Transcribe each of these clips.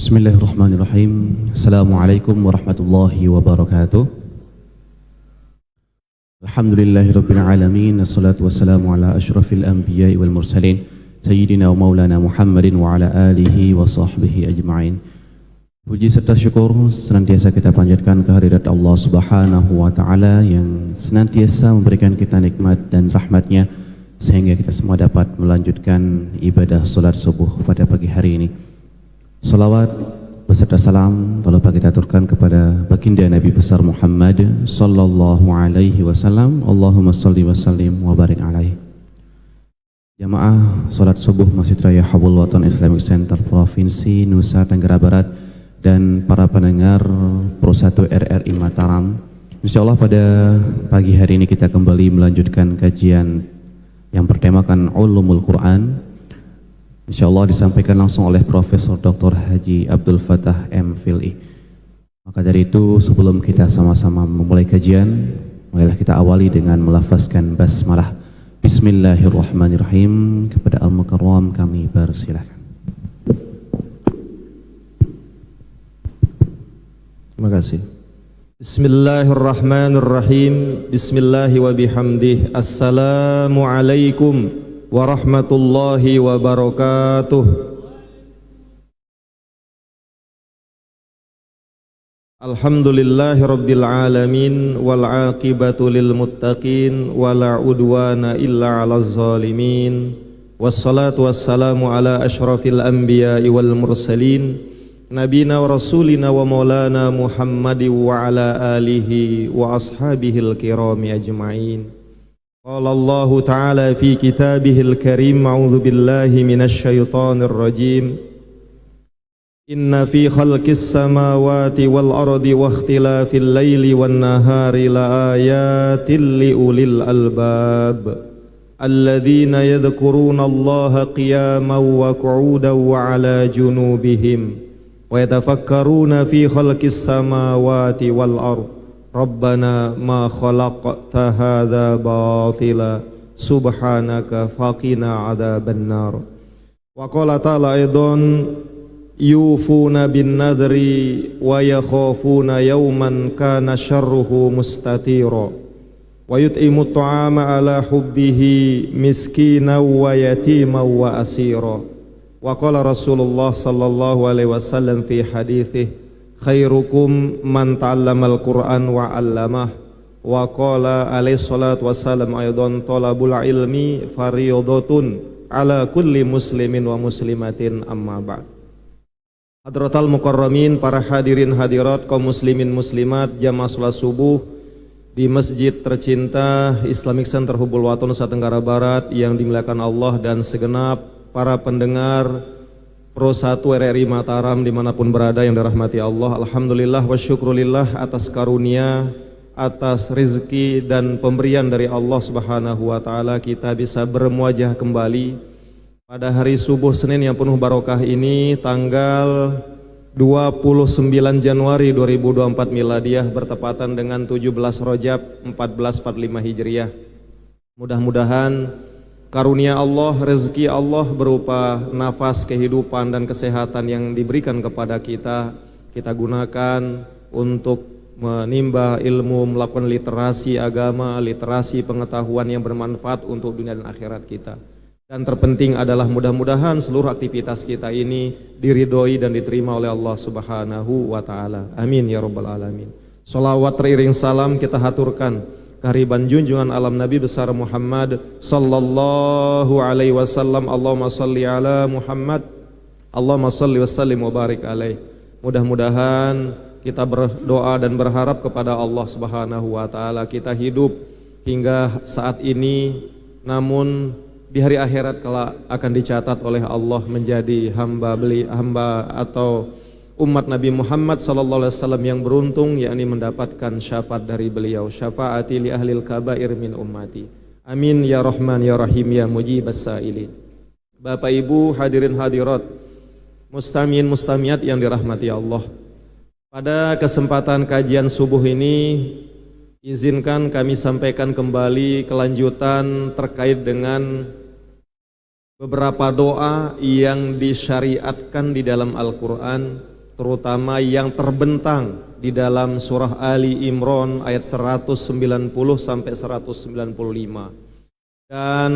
Bismillahirrahmanirrahim. Assalamualaikum warahmatullahi wabarakatuh. Alhamdulillahirabbil alamin. Wassalatu wassalamu ala asyrafil anbiya'i wal mursalin sayyidina wa maulana Muhammadin wa ala alihi wa sahbihi ajma'in. Puji serta syukur senantiasa kita panjatkan kehadirat Allah Subhanahu wa taala yang senantiasa memberikan kita nikmat dan rahmat-Nya sehingga kita semua dapat melanjutkan ibadah salat subuh pada pagi hari ini. Salawat beserta salam telah kita aturkan kepada baginda Nabi besar Muhammad sallallahu alaihi wasallam. Allahumma salli wa sallim wa barik alaihi. Jamaah salat subuh Masjid Raya Hubul Watan Islamic Center Provinsi Nusa Tenggara Barat dan para pendengar Pro 1 RRI Mataram. Insyaallah pada pagi hari ini kita kembali melanjutkan kajian yang bertemakan Ulumul Quran. InsyaAllah disampaikan langsung oleh Profesor Dr. Haji Abdul Fattah M.Phil.I. Maka dari itu sebelum kita sama-sama memulai kajian, marilah kita awali dengan melafazkan basmalah. Bismillahirrahmanirrahim. Kepada Al-Mukarram kami persilahkan. Terima kasih. Bismillahirrahmanirrahim. Bismillahi wa bihamdih. Assalamualaikum warahmatullahi wabarakatuh. Alhamdulillahi rabbil alamin wal aqibatu lil muttaqin wala udwana illa 'alaz zalimin. Wassalatu wassalamu ala asyrafil anbiya'i wal mursalin nabina wa rasulina wa maulana Muhammadin wa ala alihi wa ashabihil kirami ajma'in. Qala Allah Ta'ala fi kitabihil karim, a'udzu billahi minasy syaithanir rajim. Inna fi khalqis samawati wal ardi wa ikhtilafil laili wan nahari laayatil liulil albab alladzina yadhkuruna Allaha qiyaman wa qu'udan wa 'ala junubihim wa yatafakkaruna fi khalqis samawati wal ardi Rabbana ma khalaqta hadza batila subhanaka faqina adzaban nar. Wa qala ta'ala aidan yufuna bin nadri wa yakhafuna yawman kana syarruhu mustatira wa yut'imu at'ama ala hubbihi miskinan wa yatiman wa asira. Wa qala Rasulullah sallallahu alaihi wasallam fi haditsih khairukum man ta'allamal Qur'an wa 'allamah. Wa qala alaihi salatu wassalam aidan talabul ilmi fariyadatun ala kulli muslimin wa muslimatin amma ba'd. Hadratal mukarramin, para hadirin hadirat kaum muslimin muslimat jamaah salat subuh di masjid tercinta Islamic Center Hubul Watan Nusa Tenggara Barat yang dimuliakan Allah dan segenap para pendengar Pro 1 RRI Mataram dimanapun berada yang dirahmati Allah. Alhamdulillah wa syukrulillah atas karunia, atas rezeki dan pemberian dari Allah Subhanahu wa taala kita bisa bermuajah kembali pada hari subuh Senin yang penuh barokah ini, tanggal 29 Januari 2024 Miladiah bertepatan dengan 17 Rajab 1445 Hijriah. Mudah-mudahan karunia Allah, rezeki Allah berupa nafas kehidupan dan kesehatan yang diberikan kepada kita, kita gunakan untuk menimba ilmu, melakukan literasi agama, literasi pengetahuan yang bermanfaat untuk dunia dan akhirat kita. Dan terpenting adalah mudah-mudahan seluruh aktivitas kita ini diridhoi dan diterima oleh Allah Subhanahu wa taala. Amin ya rabbal alamin. Shalawat teriring salam kita haturkan kehadiran junjungan alam Nabi besar Muhammad sallallahu alaihi wasallam. Allahumma salli ala Muhammad, Allahumma salli wa sallim wa barik alaih. Mudah-mudahan kita berdoa dan berharap kepada Allah Subhanahu wa taala kita hidup hingga saat ini, namun di hari akhirat kelak akan dicatat oleh Allah menjadi hamba atau umat Nabi Muhammad sallallahu alaihi wasallam yang beruntung, yakni mendapatkan syafaat dari beliau. Syafaati li ahlil kabair min ummati. Amin ya Rahman ya Rahim ya Mujibas Sa'ilin. Bapak Ibu hadirin hadirat, mustamiin mustamiat yang dirahmati Allah. Pada kesempatan kajian subuh ini, izinkan kami sampaikan kembali kelanjutan terkait dengan beberapa doa yang disyariatkan di dalam Al-Quran terutama yang terbentang di dalam surah Ali Imran ayat 190 sampai 195. Dan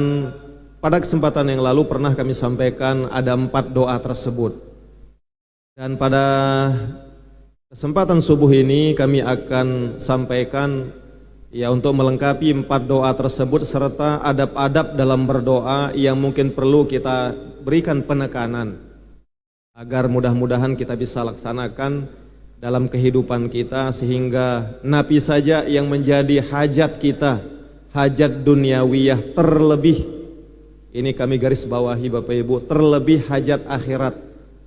pada kesempatan yang lalu pernah kami sampaikan ada 4 doa tersebut. Dan pada kesempatan subuh ini kami akan sampaikan ya untuk melengkapi 4 doa tersebut serta adab-adab dalam berdoa yang mungkin perlu kita berikan penekanan agar mudah-mudahan kita bisa laksanakan dalam kehidupan kita sehingga napi saja yang menjadi hajat kita, hajat duniawiyah terlebih, ini kami garis bawahi Bapak Ibu, terlebih hajat akhirat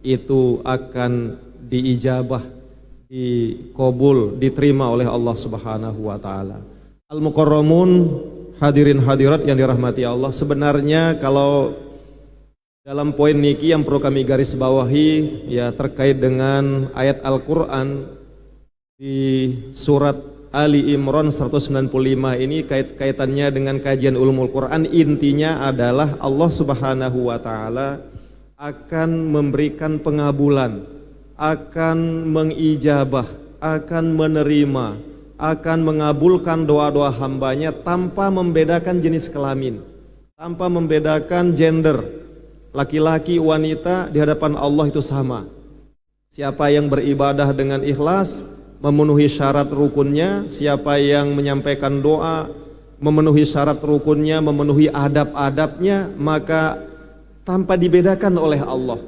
itu akan diijabah, dikabul, diterima oleh Allah Subhanahu wa taala. Al-Mukarramun, hadirin hadirat yang dirahmati Allah, sebenarnya kalau dalam poin niki yang perlu kami garis bawahi ya terkait dengan ayat Al-Qur'an di surat Ali Imran 195 ini kaitannya dengan kajian ulumul Quran. Intinya adalah Allah Subhanahu wa taala akan memberikan pengabulan, akan mengijabah, akan menerima, akan mengabulkan doa-doa hambanya tanpa membedakan jenis kelamin, tanpa membedakan gender. Laki-laki, wanita di hadapan Allah itu sama. Siapa yang beribadah dengan ikhlas, memenuhi syarat rukunnya, siapa yang menyampaikan doa, memenuhi syarat rukunnya, memenuhi adab-adabnya, maka tanpa dibedakan oleh Allah.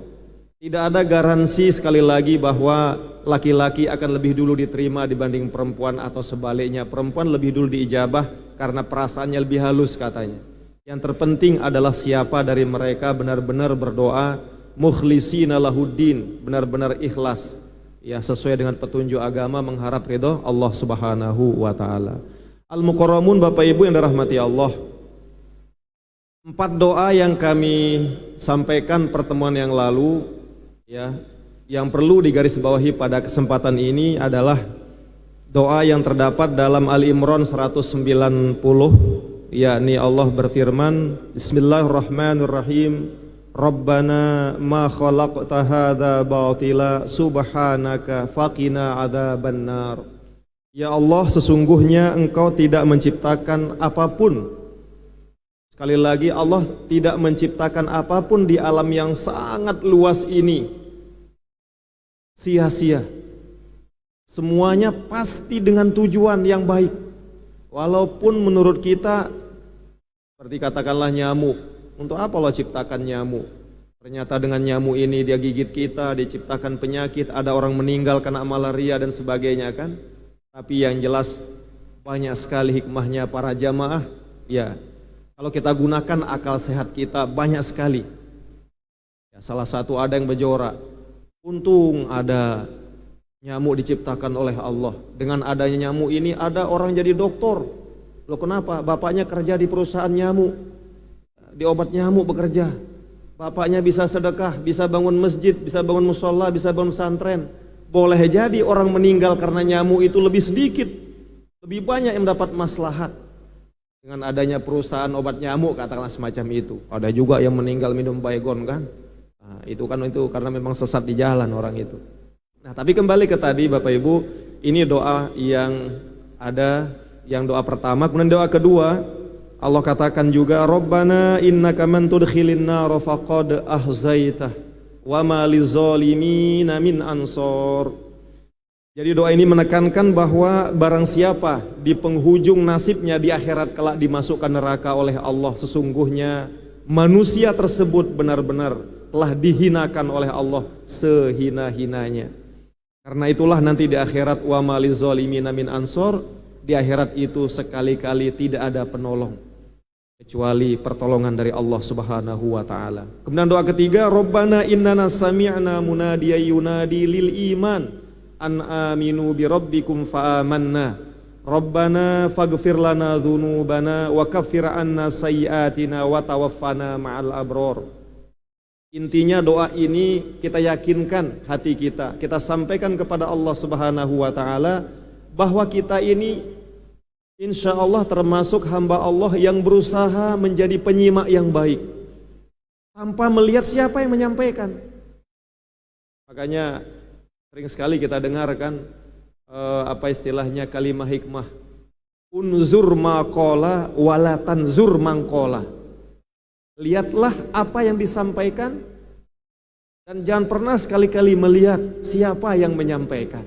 Tidak ada garansi sekali lagi bahwa laki-laki akan lebih dulu diterima dibanding perempuan atau sebaliknya. Perempuan lebih dulu diijabah karena perasaannya lebih halus katanya. Yang terpenting adalah siapa dari mereka benar-benar berdoa mukhlishina lahuddin, benar-benar ikhlas ya sesuai dengan petunjuk agama mengharap ridho Allah Subhanahu wa taala. Al-Mukarramun Bapak Ibu yang dirahmati Allah, 4 doa yang kami sampaikan pertemuan yang lalu ya, yang perlu digarisbawahi pada kesempatan ini adalah doa yang terdapat dalam Ali Imran 190, yakni Allah berfirman, Bismillahirrahmanirrahim, Rabbana ma khalaqta hadza batila subhanaka faqina adzabannar. Ya Allah, sesungguhnya Engkau tidak menciptakan apapun. Sekali lagi, Allah tidak menciptakan apapun di alam yang sangat luas ini sia-sia. Semuanya pasti dengan tujuan yang baik. Walaupun menurut kita seperti katakanlah nyamuk, untuk apa Allah ciptakan nyamuk? Ternyata dengan nyamuk ini dia gigit kita, diciptakan penyakit, ada orang meninggal kena malaria dan sebagainya kan? Tapi yang jelas banyak sekali hikmahnya para jamaah. Ya, kalau kita gunakan akal sehat kita banyak sekali. Ya, salah satu ada yang berjorak. Untung ada nyamuk diciptakan oleh Allah. Dengan adanya nyamuk ini ada orang jadi doktor. Loh kenapa? Bapaknya kerja di perusahaan nyamuk, di obat nyamuk bekerja. Bapaknya bisa sedekah, bisa bangun masjid, bisa bangun musola, bisa bangun pesantren. Boleh jadi orang meninggal karena nyamuk itu lebih sedikit, lebih banyak yang mendapat maslahat dengan adanya perusahaan obat nyamuk, katakanlah semacam itu. Ada juga yang meninggal minum baygon kan? Nah, itu karena memang sesat di jalan orang itu. Nah, tapi kembali ke tadi Bapak Ibu, ini doa yang ada, yang doa pertama. Kemudian doa kedua, Allah katakan juga, Rabbana innaka man tudkhilin nar faqad ahzaitah wa ma lizzalimin min ansor. Jadi doa ini menekankan bahwa barang siapa di penghujung nasibnya di akhirat kelak dimasukkan neraka oleh Allah, sesungguhnya manusia tersebut benar-benar telah dihinakan oleh Allah sehina-hinanya. Karena itulah nanti di akhirat wa maliz zalimin min ansor, di akhirat itu sekali-kali tidak ada penolong kecuali pertolongan dari Allah Subhanahu wa taala. Kemudian doa ketiga, Rabbana innana sami'na munadiyan yunadi lil iman an aminu bi rabbikum fa amanna. Rabbana faghfir lana dzunubana wa kaffir 'anna sayyi'atina wa tawaffana ma'al abrar. Intinya doa ini kita yakinkan hati kita, kita sampaikan kepada Allah Subhanahu wa taala bahwa kita ini insya Allah termasuk hamba Allah yang berusaha menjadi penyimak yang baik tanpa melihat siapa yang menyampaikan. Makanya Sering sekali kita dengarkan apa istilahnya kalimah hikmah. Unzur maqala wala tanzur mangqala. Lihatlah apa yang disampaikan dan jangan pernah sekali-kali melihat siapa yang menyampaikan.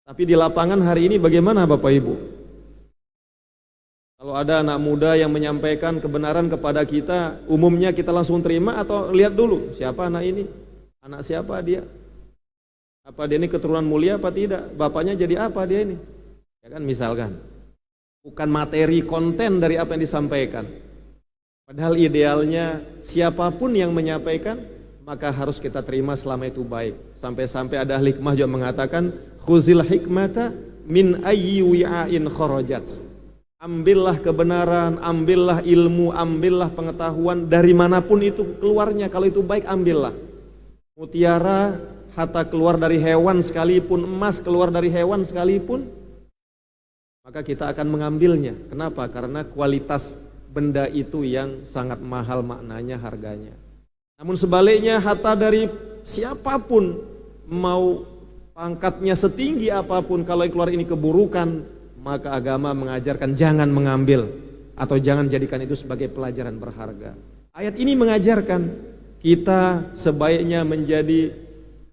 Tapi di lapangan hari ini bagaimana Bapak Ibu? Kalau ada anak muda yang menyampaikan kebenaran kepada kita, umumnya kita langsung terima atau lihat dulu siapa anak ini? Anak siapa dia? Apa dia ini keturunan mulia apa tidak? Bapaknya jadi apa dia ini? Ya kan, misalkan. Bukan materi konten dari apa yang disampaikan. Padahal idealnya siapapun yang menyampaikan maka harus kita terima selama itu baik. Sampai-sampai ada ahli hikmah juga mengatakan khuzil hikmata min ayyi wi'ain kharajat. Ambillah kebenaran, ambillah ilmu, ambillah pengetahuan dari manapun itu keluarnya. Kalau itu baik ambillah. Mutiara harta keluar dari hewan sekalipun, emas keluar dari hewan sekalipun, maka kita akan mengambilnya. Kenapa? Karena kualitas benda itu yang sangat mahal maknanya, harganya. Namun sebaliknya harta dari siapapun, mau pangkatnya setinggi apapun, kalau keluar ini keburukan, maka agama mengajarkan jangan mengambil atau jangan jadikan itu sebagai pelajaran berharga. Ayat ini mengajarkan kita sebaiknya menjadi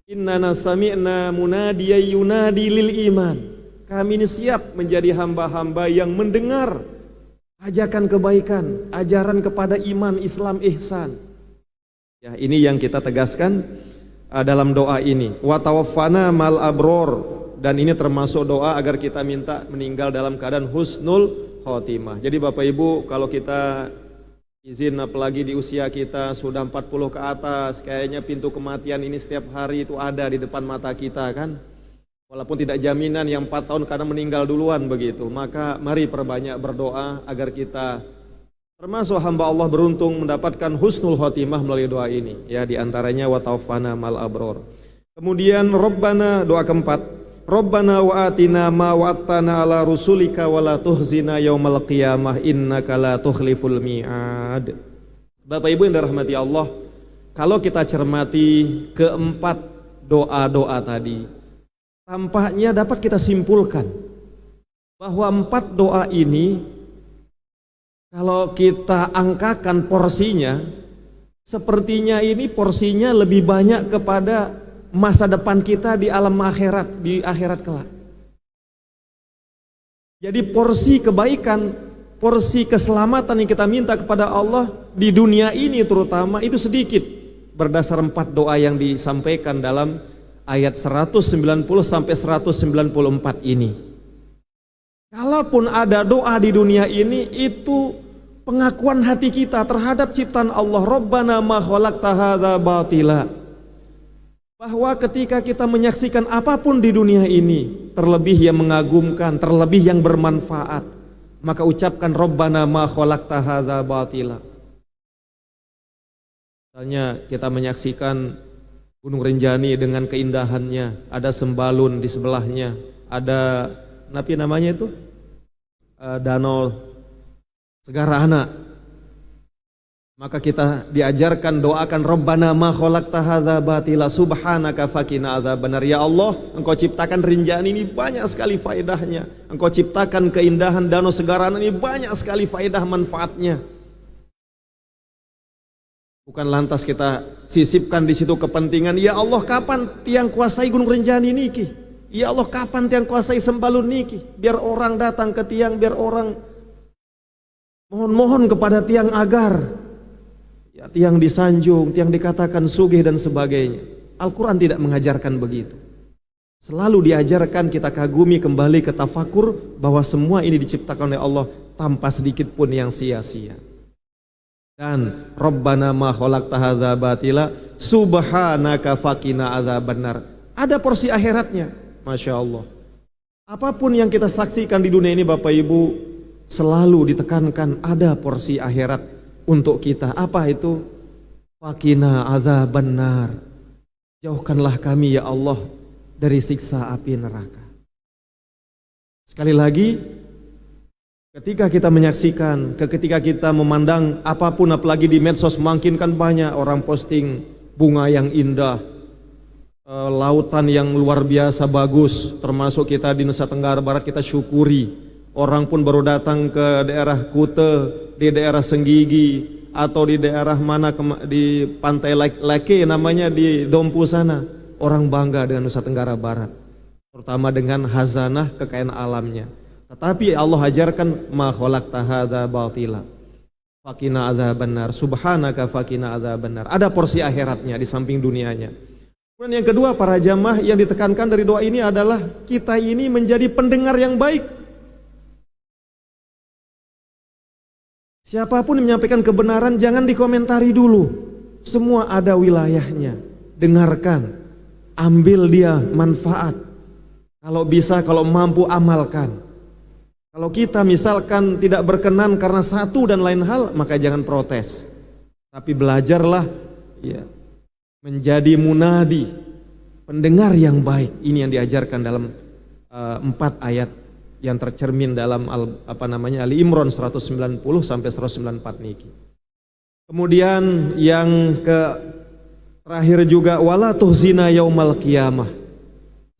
innana sami'na munadiyan yunadi lil iman. Kami ini siap menjadi hamba-hamba yang mendengar ajakan kebaikan, ajaran kepada iman, Islam, ihsan. Ya, ini yang kita tegaskan dalam doa ini. Wa tawaffana mal abror, dan ini termasuk doa agar kita minta meninggal dalam keadaan husnul khotimah. Jadi Bapak Ibu, kalau kita izin apalagi di usia kita sudah 40 ke atas, kayaknya pintu kematian ini setiap hari itu ada di depan mata kita kan. Walaupun tidak jaminan yang 4 tahun karena meninggal duluan begitu, maka mari perbanyak berdoa agar kita termasuk hamba Allah beruntung mendapatkan husnul khotimah melalui doa ini. Ya, diantaranya wa tawaffana mal abror. Kemudian Rabbana, doa keempat, Rabbana wa atina ma wa'adtana ala rusulika wa la tuhzina yaumal qiyamah innaka la tukhliful mi'ad. Bapak Ibu yang dirahmati Allah, kalau kita cermati keempat doa-doa tadi, tampaknya dapat kita simpulkan bahwa 4 doa ini kalau kita angkakan porsinya, sepertinya ini porsinya lebih banyak kepada masa depan kita di alam akhirat, di akhirat kelak. Jadi porsi kebaikan, porsi keselamatan yang kita minta kepada Allah di dunia ini terutama itu sedikit berdasar 4 doa yang disampaikan dalam ayat 190 sampai 194 ini. Kalaupun ada doa di dunia ini, itu pengakuan hati kita terhadap ciptaan Allah, Rabbana ma khalaqta hadza batila. Bahwa ketika kita menyaksikan apapun di dunia ini, terlebih yang mengagumkan, terlebih yang bermanfaat, maka ucapkan Rabbana ma khalaqta hadza batila. Misalnya kita menyaksikan Gunung Rinjani dengan keindahannya, ada Sembalun di sebelahnya, ada apa namanya itu? Danau Segarana. Maka kita diajarkan doakan Rabbana ma khalaqta hadza batila subhanaka faqina adzabannar. Ya Allah, Engkau ciptakan Rinjani ini banyak sekali faedahnya. Engkau ciptakan keindahan Danau Segarana ini banyak sekali faedah manfaatnya. Bukan lantas kita sisipkan di situ kepentingan, ya Allah kapan tiang kuasai Gunung Rinjani niki? Ya Allah kapan tiang kuasai Sembalun niki? Biar orang datang ke tiang, biar orang mohon-mohon kepada tiang agar ya tiang disanjung, tiang dikatakan sugih dan sebagainya. Al-Quran tidak mengajarkan begitu. Selalu diajarkan kita kagumi kembali ke tafakur bahwa semua ini diciptakan oleh Allah tanpa sedikit pun yang sia-sia. Dan Rabbana ma khalaqta hadza batila subhanaka faqina adzabannar. Ada porsi akhiratnya, Masya Allah. Apapun yang kita saksikan di dunia ini Bapak Ibu, selalu ditekankan ada porsi akhirat untuk kita. Apa itu? Faqina adzabannar. Jauhkanlah kami ya Allah dari siksa api neraka. Sekali lagi, ketika kita menyaksikan, ketika kita memandang apapun, apalagi di medsos makin kan banyak orang posting bunga yang indah, lautan yang luar biasa bagus, termasuk kita di Nusa Tenggara Barat kita syukuri. Orang pun baru datang ke daerah Kute, di daerah Senggigi, atau di daerah mana di Pantai Lake namanya di Dompu sana, orang bangga dengan Nusa Tenggara Barat, terutama dengan hazanah kekayaan alamnya. Tetapi Allah ajarkan ma khalaqta hadza batila faqina adzabannar, subhanaka faqina adzabannar. Ada porsi akhiratnya di samping dunianya. Kemudian yang kedua, para jamaah, yang ditekankan dari doa ini adalah kita ini menjadi pendengar yang baik. Siapapun yang menyampaikan kebenaran jangan dikomentari dulu. Semua ada wilayahnya. Dengarkan, ambil dia manfaat. Kalau bisa, kalau mampu, amalkan. Kalau kita misalkan tidak berkenan karena satu dan lain hal, maka jangan protes. Tapi belajarlah ya, menjadi munadi, pendengar yang baik. Ini yang diajarkan dalam 4 ayat yang tercermin dalam Ali Imran 190 sampai 194 niki. Kemudian yang terakhir juga wala tuhzina yaumal qiyamah.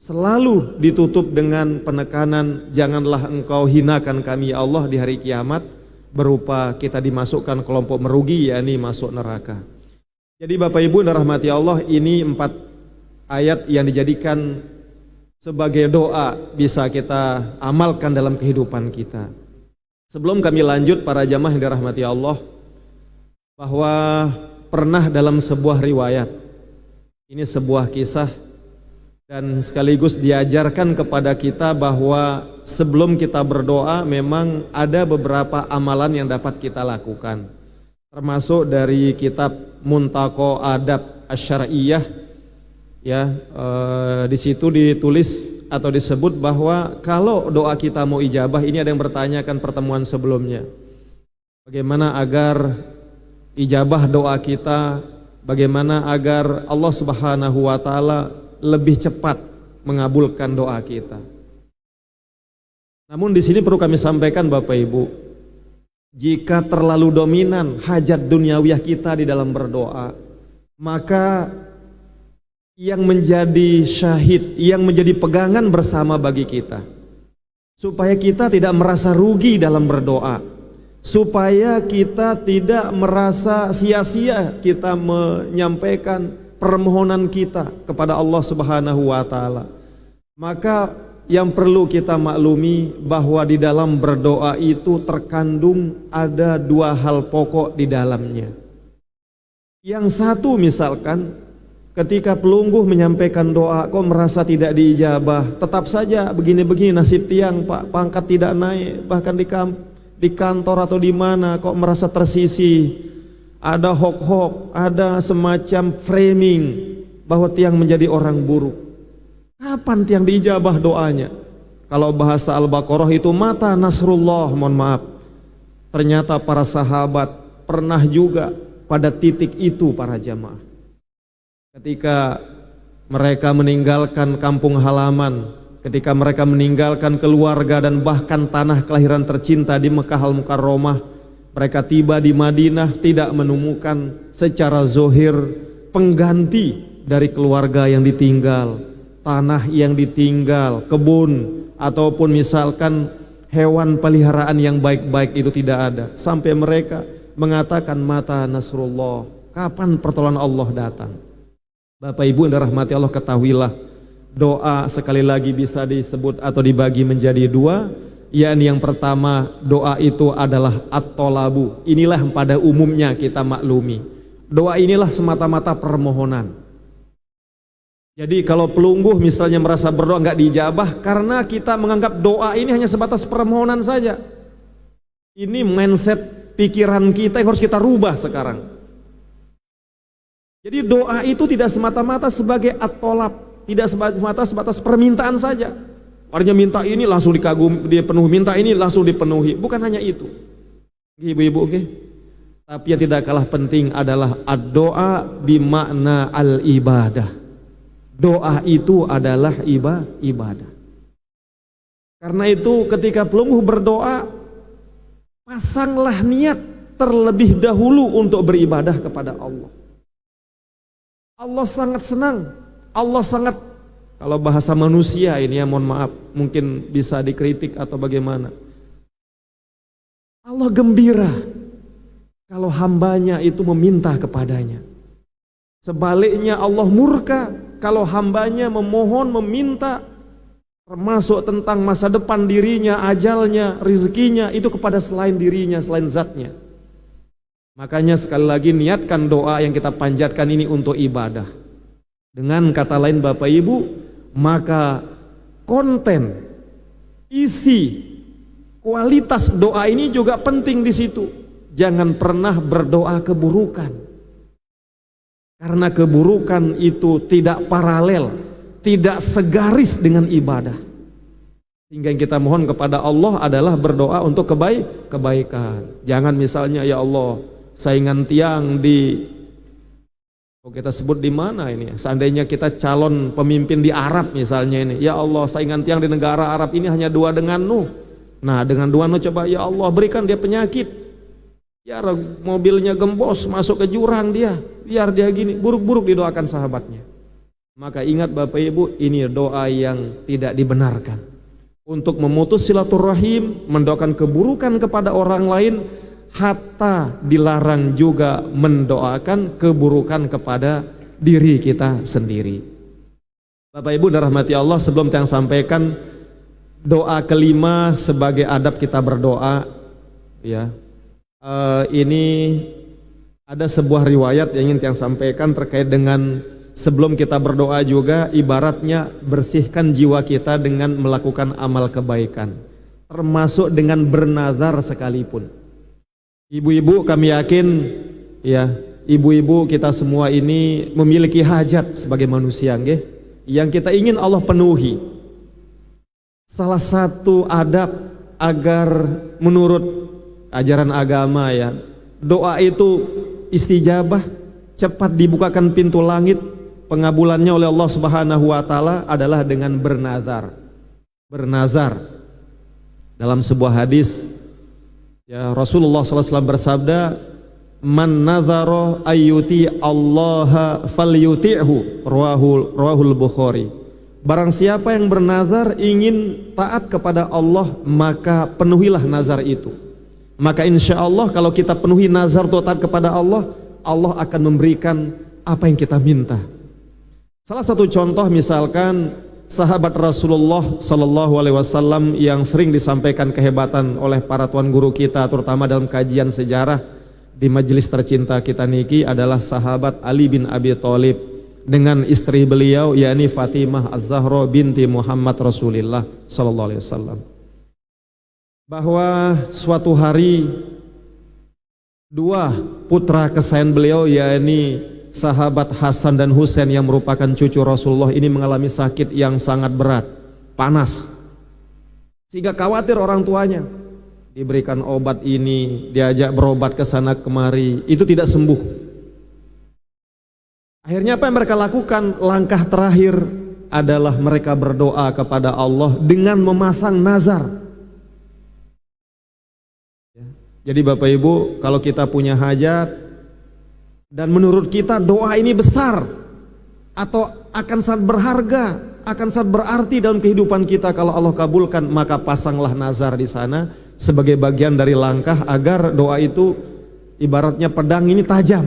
Selalu ditutup dengan penekanan, janganlah engkau hinakan kami ya Allah di hari kiamat, berupa kita dimasukkan kelompok merugi, yakni masuk neraka. Jadi Bapak Ibu yang dirahmati Allah, ini 4 ayat yang dijadikan sebagai doa bisa kita amalkan dalam kehidupan kita. Sebelum kami lanjut, para jamaah yang dirahmati Allah, bahwa pernah dalam sebuah riwayat, ini sebuah kisah dan sekaligus diajarkan kepada kita bahwa sebelum kita berdoa memang ada beberapa amalan yang dapat kita lakukan. Termasuk dari kitab Muntaqo Adab Asy-Syar'iyyah ya, di situ ditulis atau disebut bahwa kalau doa kita mau ijabah, ini ada yang bertanyakan pertemuan sebelumnya, bagaimana agar ijabah doa kita, bagaimana agar Allah Subhanahu wa taala lebih cepat mengabulkan doa kita. Namun di sini perlu kami sampaikan Bapak Ibu, jika terlalu dominan hajat duniawiyah kita di dalam berdoa, maka yang menjadi syahid, yang menjadi pegangan bersama bagi kita, supaya kita tidak merasa rugi dalam berdoa, supaya kita tidak merasa sia-sia kita menyampaikan permohonan kita kepada Allah Subhanahu wa taala. Maka yang perlu kita maklumi bahwa di dalam berdoa itu terkandung ada 2 hal pokok di dalamnya. Yang satu, misalkan ketika pelungguh menyampaikan doa kok merasa tidak diijabah, tetap saja begini-begini nasib tiang, Pak, pangkat tidak naik, bahkan di kantor atau di mana kok merasa tersisih, ada hoax-hoax, ada semacam framing bahwa tiang menjadi orang buruk. Kapan tiang diijabah doanya? Kalau bahasa Al-Baqarah itu mata nasrullah, mohon maaf. Ternyata para sahabat pernah juga pada titik itu para jamaah. Ketika mereka meninggalkan kampung halaman, ketika mereka meninggalkan keluarga dan bahkan tanah kelahiran tercinta di Mekah Al-Mukarramah, mereka tiba di Madinah tidak menemukan secara zohir pengganti dari keluarga yang ditinggal, tanah yang ditinggal, kebun, ataupun misalkan hewan peliharaan yang baik-baik itu tidak ada. Sampai mereka mengatakan mata nasrullah, kapan pertolongan Allah datang? Bapak Ibu yang dirahmati Allah, ketahuilah doa sekali lagi bisa disebut atau dibagi menjadi 2, yakni yang pertama doa itu adalah at-thalabu. Inilah pada umumnya kita maklumi, doa inilah semata-mata permohonan. Jadi kalau pelungguh misalnya merasa berdoa nggak diijabah karena kita menganggap doa ini hanya sebatas permohonan saja. Ini mindset pikiran kita yang harus kita rubah sekarang. Jadi doa itu tidak semata-mata sebagai at-thalab, tidak semata-mata sebatas permintaan saja. Artinya minta ini langsung dipenuhi, minta ini langsung dipenuhi. Bukan hanya itu, ibu-ibu, oke? Tapi yang tidak kalah penting adalah ad-doa bimakna al-ibadah. Doa itu adalah ibadah. Karena itu ketika pelungguh berdoa, pasanglah niat terlebih dahulu untuk beribadah kepada Allah. Allah sangat senang Allah sangat, kalau bahasa manusia ini ya mohon maaf, mungkin bisa dikritik atau bagaimana. Allah gembira kalau hambanya itu meminta kepadanya. Sebaliknya Allah murka kalau hambanya memohon, meminta, termasuk tentang masa depan dirinya, ajalnya, rezekinya, itu kepada selain dirinya, selain zatnya. Makanya sekali lagi niatkan doa yang kita panjatkan ini untuk ibadah. Dengan kata lain Bapak Ibu, maka konten, isi, kualitas doa ini juga penting di situ. Jangan pernah berdoa keburukan. Karena keburukan itu tidak paralel, tidak segaris dengan ibadah. Sehingga yang kita mohon kepada Allah adalah berdoa untuk kebaikan. Jangan misalnya, ya Allah, saingan tiang di, kita sebut di mana ini? Seandainya kita calon pemimpin di Arab misalnya ini, ya Allah, saingan tiang di negara Arab ini hanya dua dengan Nuh. Nah, dengan dua Nuh coba, ya Allah, berikan dia penyakit. Ya, mobilnya gembos, masuk ke jurang dia, biar dia gini, buruk-buruk didoakan sahabatnya. Maka ingat Bapak Ibu, ini doa yang tidak dibenarkan. Untuk memutus silaturahim, mendoakan keburukan kepada orang lain, hatta dilarang juga mendoakan keburukan kepada diri kita sendiri. Bapak Ibu dirahmati Allah, sebelum saya sampaikan doa kelima sebagai adab kita berdoa, ya. Ini ada sebuah riwayat yang ingin saya sampaikan terkait dengan sebelum kita berdoa juga, ibaratnya bersihkan jiwa kita dengan melakukan amal kebaikan, termasuk dengan bernazar sekalipun. Ibu-ibu, kami yakin ya, ibu-ibu kita semua ini memiliki hajat sebagai manusia, nggih, yang kita ingin Allah penuhi. Salah satu adab agar menurut ajaran agama ya, doa itu istijabah, cepat dibukakan pintu langit, pengabulannya oleh Allah Subhanahu wa taala adalah dengan bernazar. Bernazar. Dalam sebuah hadis ya, Rasulullah SAW bersabda, man nazara ayyuti Allah falyuti'hu, rawahul Bukhari. Barang siapa yang bernazar ingin taat kepada Allah, maka penuhilah nazar itu. Maka insya Allah kalau kita penuhi nazar taat kepada Allah, Allah akan memberikan apa yang kita minta. Salah satu contoh misalkan sahabat Rasulullah Sallallahu Alaihi Wasallam yang sering disampaikan kehebatan oleh para tuan guru kita, terutama dalam kajian sejarah di majelis tercinta kita niki, adalah sahabat Ali bin Abi Thalib dengan istri beliau yakni Fatimah Az-Zahra binti Muhammad Rasulullah Sallallahu Alaihi Wasallam. Bahwa suatu hari dua putra kesayangan beliau yakni sahabat Hasan dan Husain yang merupakan cucu Rasulullah ini mengalami sakit yang sangat berat, panas, sehingga khawatir orang tuanya. Diberikan obat ini, diajak berobat ke sana kemari, itu tidak sembuh. Akhirnya apa yang mereka lakukan? Langkah terakhir adalah mereka berdoa kepada Allah dengan memasang nazar. Jadi Bapak Ibu, kalau kita punya hajat dan menurut kita doa ini besar atau akan sangat berharga, akan sangat berarti dalam kehidupan kita, kalau Allah kabulkan, maka pasanglah nazar di sana sebagai bagian dari langkah agar doa itu ibaratnya pedang ini tajam.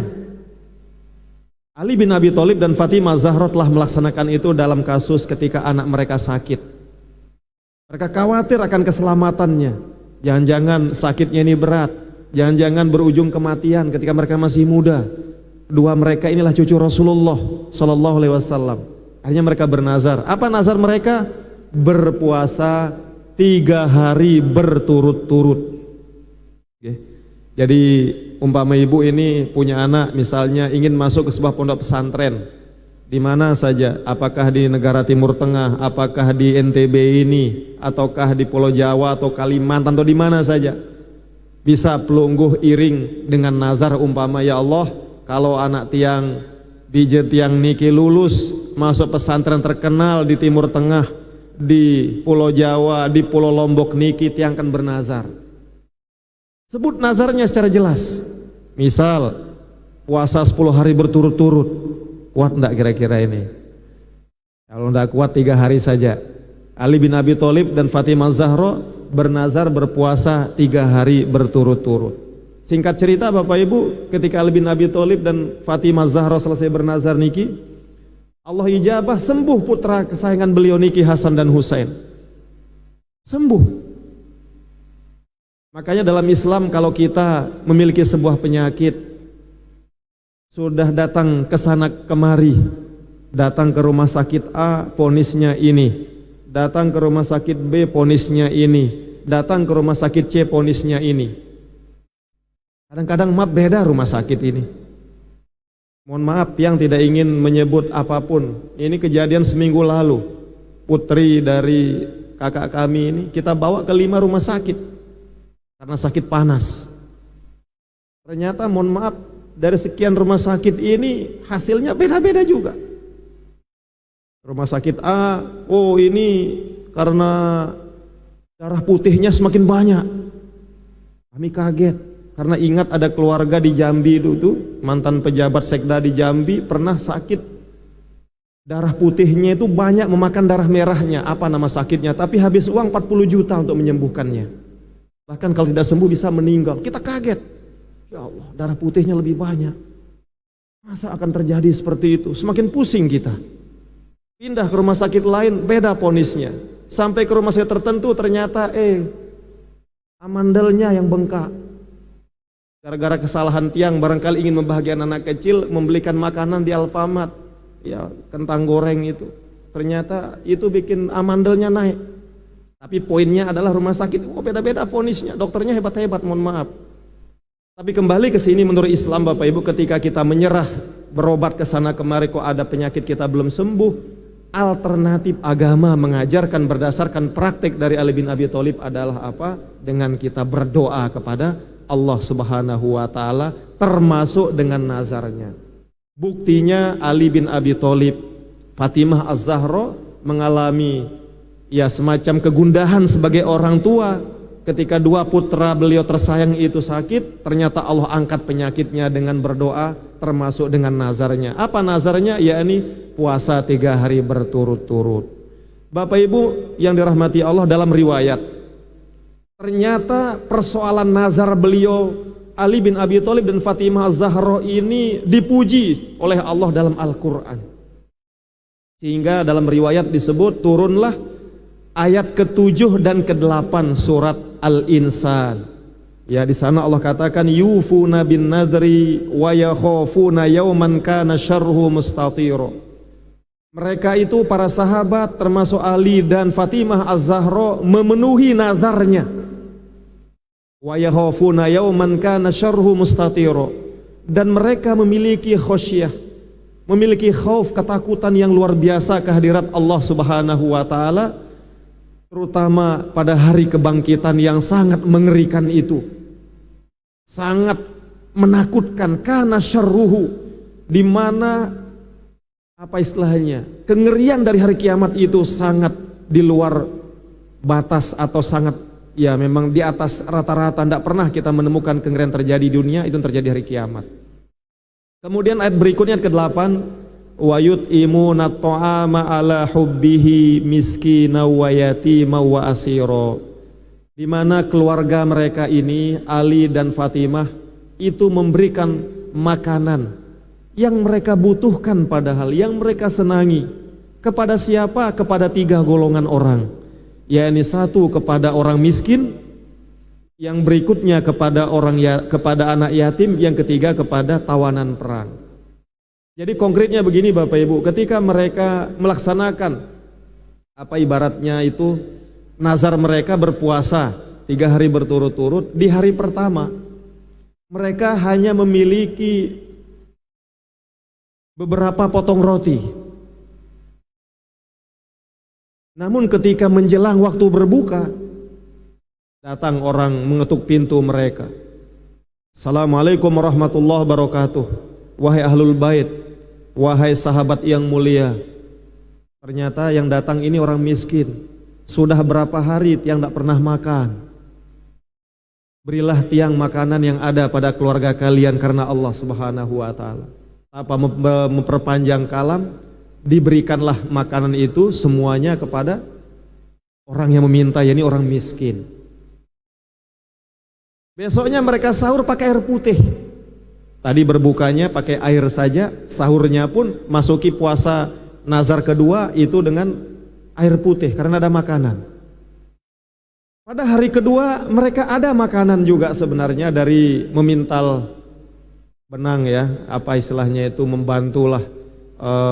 Ali bin Abi Thalib dan Fatimah Zahra telah melaksanakan itu dalam kasus ketika anak mereka sakit. Mereka khawatir akan keselamatannya. Jangan-jangan sakitnya ini berat, jangan-jangan berujung kematian ketika mereka masih muda. Dua mereka inilah cucu Rasulullah Sallallahu Alaihi Wasallam. Akhirnya mereka bernazar. Apa nazar mereka? Berpuasa 3 hari berturut-turut. Jadi umpama ibu ini punya anak misalnya ingin masuk ke sebuah pondok pesantren di mana saja, apakah di negara Timur Tengah, apakah di NTB ini, ataukah di Pulau Jawa atau Kalimantan atau di mana saja, bisa pelungguh iring dengan nazar umpama, ya Allah, kalau anak tiang bijet tiang niki lulus masuk pesantren terkenal di Timur Tengah, di Pulau Jawa, di Pulau Lombok niki, tiang akan bernazar. Sebut nazarnya secara jelas. Misal puasa 10 hari berturut-turut. Kuat enggak kira-kira ini? Kalau tidak kuat 3 hari saja. Ali bin Abi Thalib dan Fatimah Zahra bernazar berpuasa 3 hari berturut-turut. Singkat cerita Bapak Ibu, ketika Ali bin Abi Thalib dan Fatimah Zahra selesai bernazar niki, Allah ijabah, sembuh putra kesayangan beliau niki Hasan dan Husain. Sembuh. Makanya dalam Islam kalau kita memiliki sebuah penyakit, sudah datang ke sana kemari, datang ke rumah sakit A, vonisnya ini, datang ke rumah sakit B, vonisnya ini, datang ke rumah sakit C, vonisnya ini. Kadang-kadang maaf beda rumah sakit ini. Mohon maaf yang tidak ingin menyebut apapun. Ini kejadian seminggu lalu. Putri dari kakak kami ini kita bawa ke 5 rumah sakit karena sakit panas. Ternyata mohon maaf dari sekian rumah sakit ini hasilnya beda-beda juga. Rumah sakit A, oh ini karena darah putihnya semakin banyak. Kami kaget. Karena ingat ada keluarga di Jambi itu, mantan pejabat sekda di Jambi pernah sakit darah putihnya itu banyak memakan darah merahnya, apa nama sakitnya, tapi habis uang 40 juta untuk menyembuhkannya. Bahkan kalau tidak sembuh bisa meninggal. Kita kaget, ya Allah darah putihnya lebih banyak, masa akan terjadi seperti itu? Semakin pusing kita. Pindah ke rumah sakit lain, beda vonisnya. Sampai ke rumah sakit tertentu ternyata amandelnya yang bengkak. Gara-gara kesalahan tiang, barangkali ingin membahagiakan anak kecil, membelikan makanan di Alfamart, ya kentang goreng itu. Ternyata itu bikin amandelnya naik. Tapi poinnya adalah rumah sakit, beda-beda vonisnya, dokternya hebat-hebat, mohon maaf. Tapi kembali ke sini menurut Islam Bapak Ibu, ketika kita menyerah, berobat ke sana kemari kok ada penyakit kita belum sembuh, alternatif agama mengajarkan berdasarkan praktek dari Ali bin Abi Thalib adalah apa? Dengan kita berdoa kepada Allah Subhanahu wa Ta'ala, termasuk dengan nazarnya. Buktinya Ali bin Abi Thalib, Fatimah Az-Zahra mengalami ya semacam kegundahan sebagai orang tua ketika 2 putra beliau tersayang itu sakit. Ternyata Allah angkat penyakitnya dengan berdoa, termasuk dengan nazarnya. Apa nazarnya? Yakni puasa 3 hari berturut-turut. Bapak Ibu yang dirahmati Allah, dalam riwayat ternyata persoalan nazar beliau Ali bin Abi Thalib dan Fatimah Az-Zahra ini dipuji oleh Allah dalam Al-Quran. Sehingga dalam riwayat disebut turunlah ayat ke-7 dan ke-8 surat Al-Insan. Ya, di sana Allah katakan yufuna bin nadri wa yakhafuna yawman kana syarruhu mustatira. Mereka itu para sahabat termasuk Ali dan Fatimah Az-Zahra memenuhi nazarnya. Wa yakhafuna yawman kana syarruhu mustatira, dan mereka memiliki khasyah, memiliki khauf, ketakutan yang luar biasa kehadirat Allah Subhanahu wa Ta'ala, terutama pada hari kebangkitan yang sangat mengerikan itu, sangat menakutkan. Kana syarruhu, di mana apa istilahnya, kengerian dari hari kiamat itu sangat di luar batas atau sangat ya memang di atas rata-rata. Tidak pernah kita menemukan kengerian terjadi di dunia itu terjadi hari kiamat. Kemudian ayat berikutnya ke-8, wa yut'imuna at-ta'ama ala hubbihi miskina wa yatima wa asira, di mana keluarga mereka ini Ali dan Fatimah itu memberikan makanan yang mereka butuhkan, padahal yang mereka senangi. Kepada siapa? Kepada 3 golongan orang, yakni 1 kepada orang miskin, yang berikutnya kepada kepada anak yatim, yang ketiga kepada tawanan perang. Jadi konkretnya begini Bapak Ibu, ketika mereka melaksanakan apa ibaratnya itu nazar mereka berpuasa 3 hari berturut-turut, di hari pertama mereka hanya memiliki beberapa potong roti. Namun ketika menjelang waktu berbuka, datang orang mengetuk pintu mereka. Assalamualaikum warahmatullahi wabarakatuh. Wahai ahlul bait, wahai sahabat yang mulia. Ternyata yang datang ini orang miskin. Sudah berapa hari tiang tidak pernah makan. Berilah tiang makanan yang ada pada keluarga kalian karena Allah Subhanahu wa Ta'ala. Apa memperpanjang kalam, diberikanlah makanan itu semuanya kepada orang yang meminta, yakni orang miskin. Besoknya mereka sahur pakai air putih. Tadi berbukanya pakai air saja, sahurnya pun masuki puasa nazar kedua itu dengan air putih karena ada makanan. Pada hari kedua mereka ada makanan juga sebenarnya dari memintal benang ya, apa istilahnya itu, membantulah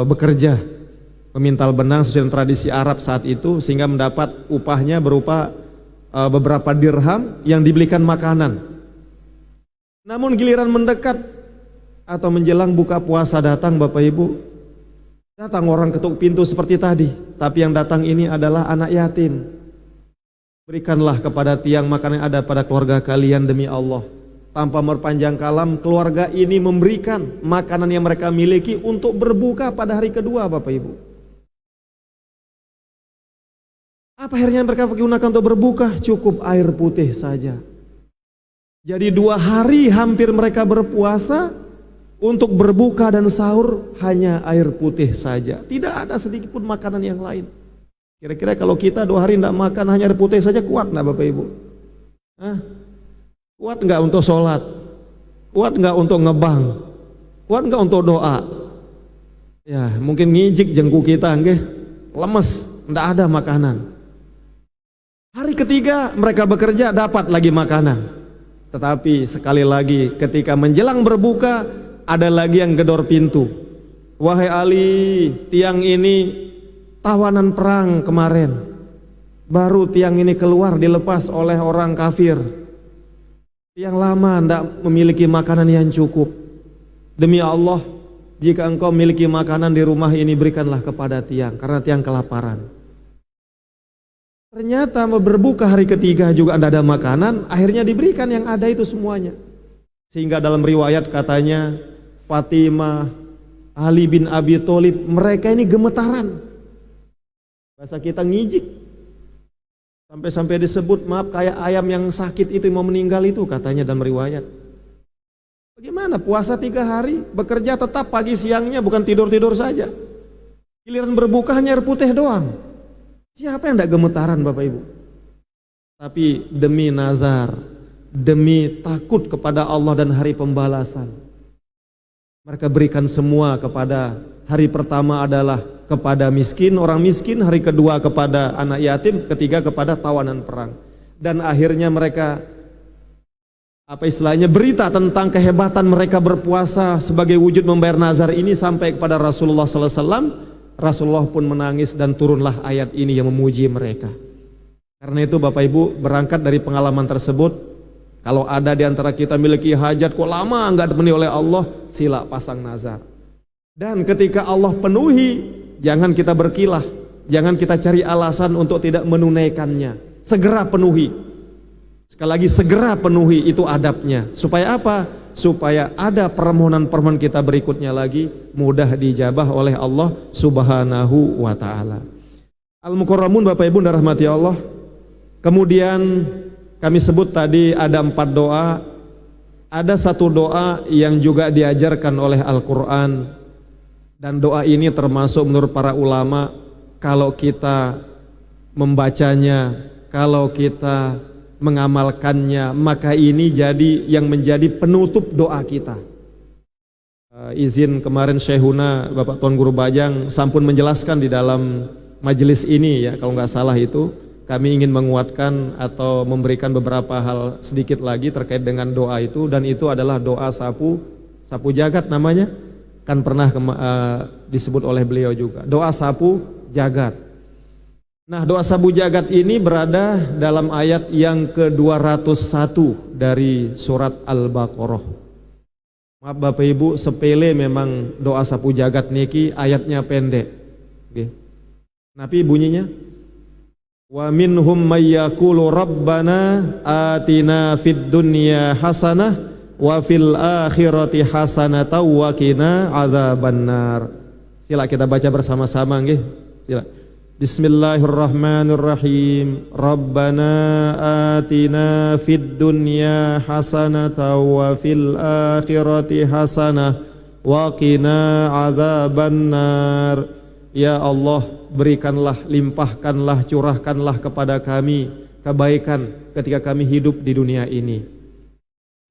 bekerja memintal benang sesuai dengan tradisi Arab saat itu, sehingga mendapat upahnya berupa beberapa dirham yang dibelikan makanan. Namun giliran mendekat atau menjelang buka puasa datang, Bapak Ibu, datang orang ketuk pintu seperti tadi, tapi yang datang ini adalah anak yatim. Berikanlah kepada tiang makanan yang ada pada keluarga kalian demi Allah. Tanpa berpanjang kalam, keluarga ini memberikan makanan yang mereka miliki untuk berbuka pada hari kedua, Bapak Ibu. Apa akhirnya mereka gunakan untuk berbuka? Cukup air putih saja. Jadi 2 hari hampir mereka berpuasa, untuk berbuka dan sahur hanya air putih saja. Tidak ada sedikit pun makanan yang lain. Kira-kira kalau kita 2 hari tidak makan hanya air putih saja, kuat nggak Bapak Ibu? Kuat nggak untuk sholat? Kuat nggak untuk ngebang? Kuat nggak untuk doa? Ya mungkin ngijik jengku kita, nggih, lemes, tidak ada makanan. Hari ketiga mereka bekerja, dapat lagi makanan. Tetapi sekali lagi ketika menjelang berbuka, ada lagi yang gedor pintu. Wahai Ali, tiang ini tawanan perang kemarin, baru tiang ini keluar dilepas oleh orang kafir. Tiang lama tidak memiliki makanan yang cukup. Demi Allah, jika engkau memiliki makanan di rumah ini, berikanlah kepada tiang, karena tiang kelaparan. Ternyata berbuka hari ketiga juga tidak ada makanan, akhirnya diberikan yang ada itu semuanya. Sehingga dalam riwayat katanya Fatimah, Ali bin Abi Thalib, mereka ini gemetaran. Bahasa kita ngijik. Sampai-sampai disebut, maaf, kayak ayam yang sakit itu mau meninggal itu, katanya dalam riwayat. Bagaimana puasa 3 hari, bekerja tetap pagi siangnya, bukan tidur-tidur saja. Giliran berbuka hanya air putih doang. Siapa yang tidak gemetaran Bapak Ibu? Tapi demi nazar, demi takut kepada Allah dan hari pembalasan, mereka berikan semua kepada, hari pertama adalah kepada miskin, orang miskin, hari kedua kepada anak yatim, ketiga kepada tawanan perang. Dan akhirnya mereka, apa istilahnya, berita tentang kehebatan mereka berpuasa sebagai wujud membayar nazar ini sampai kepada Rasulullah SAW. Rasulullah pun menangis dan turunlah ayat ini yang memuji mereka. Karena itu Bapak Ibu, berangkat dari pengalaman tersebut, kalau ada di antara kita memiliki hajat kok lama enggak dipenuhi oleh Allah, sila pasang nazar. Dan ketika Allah penuhi, jangan kita berkilah, jangan kita cari alasan untuk tidak menunaikannya. Segera penuhi. Sekali lagi, segera penuhi, itu adabnya. Supaya apa? Supaya ada permohonan-permohonan kita berikutnya lagi mudah dijabah oleh Allah Subhanahu wa ta'ala. Al-Mukarramun Bapak Ibu rahmati Allah. Kemudian kami sebut tadi ada 4 doa. Ada 1 doa yang juga diajarkan oleh Al-Quran, dan doa ini termasuk menurut para ulama, kalau kita membacanya, kalau kita mengamalkannya, maka ini jadi yang menjadi penutup doa kita. Izin kemarin Syekhuna Bapak Tuan Guru Bajang sampun menjelaskan di dalam majelis ini ya, kalau nggak salah itu kami ingin menguatkan atau memberikan beberapa hal sedikit lagi terkait dengan doa itu, dan itu adalah doa sapu jagat namanya, kan pernah disebut oleh beliau juga, doa sapu jagat. Nah, doa sapu jagat ini berada dalam ayat yang ke-201 dari surat Al-Baqarah. Maaf Bapak Ibu, sepele memang doa sapu jagat niki, ayatnya pendek. Oke. Tapi bunyinya, wa minhum may yaqulu rabbana atina fid dunya hasanah wa fil akhirati hasanatan wa qina adzabannar. Sila kita baca bersama-sama nggih. Sila. Bismillahirrahmanirrahim. Rabbana atina fid dunya hasanatan wa fil akhirati hasanah wa qina adzabannar. Ya Allah, berikanlah, limpahkanlah, curahkanlah kepada kami kebaikan ketika kami hidup di dunia ini.